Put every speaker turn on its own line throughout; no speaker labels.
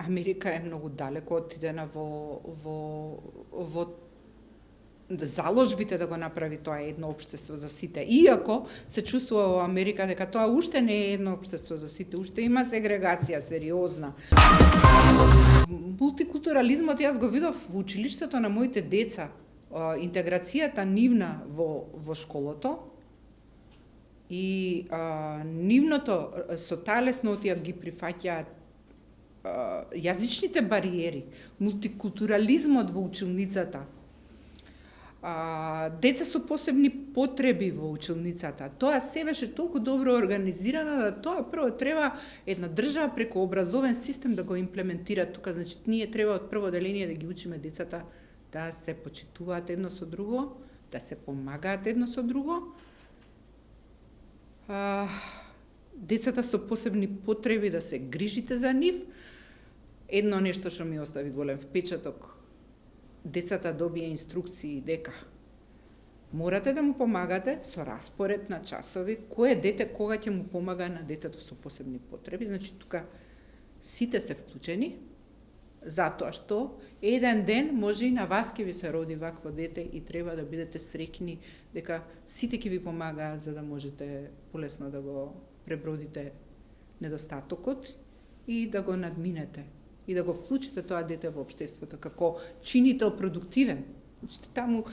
Америка е многу далеко отидена во заложбите да го направи тоа едно општество за сите. Иако се чувствува во Америка дека тоа уште не е едно општество за сите, уште има сегрегација сериозна. Мултикултурализмот јас го видов во училиштето на моите деца, интеграцијата нивна во школото и нивното со таа леснотија ги прифаќаат јазичните бариери, мултикултурализмот во училницата, деца со посебни потреби во училницата. Тоа се беше толку добро организирано да тоа прво треба една држава преку образовен систем да го имплементира тука. Значи, ние треба од прво деление да ги учиме децата да се почитуваат едно со друго, да се помагаат едно со друго. Децата со посебни потреби да се грижите за нив. Едно нешто што ми остави голем впечаток, децата добија инструкции дека морате да му помагате со распоред на часови, кое дете кога ќе му помага на детето со посебни потреби. Значи, тука сите се вклучени, затоа што еден ден може и на вас ќе ви се роди вакво дете и треба да бидете среќни дека сите ќе ви помагаат за да можете полесно да го пребродите недостатокот и да го надминете и да го вклучите тоа дете во општеството како чинител продуктивен. Значи, таму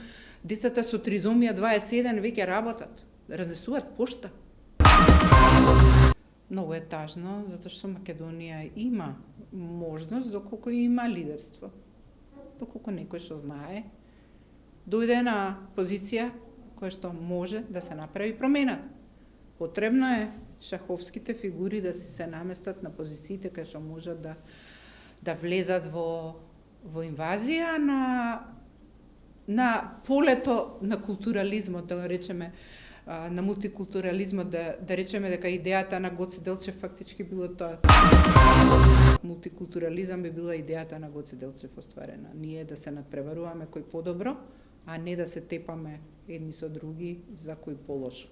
децата со тризомија 21 веќе работат, разнесуваат пошта. Многу е тажно, затоа што Македонија има можност, доколку има лидерство. Доколку некој што знае, дојде на позиција која што може да се направи промената. Потребно е шаховските фигури да се наместат на позициите кај што можат да влезат во инвазија на полето на културализмот, да го речеме, на мултикултурализмот, да речеме дека идејата на Гоце Делчев фактички било тоа. Мултикултурализам би била идејата на Гоце Делчев остварена. Ние да се надпреваруваме кој подобро, а не да се тепаме едни со други за кој полошо.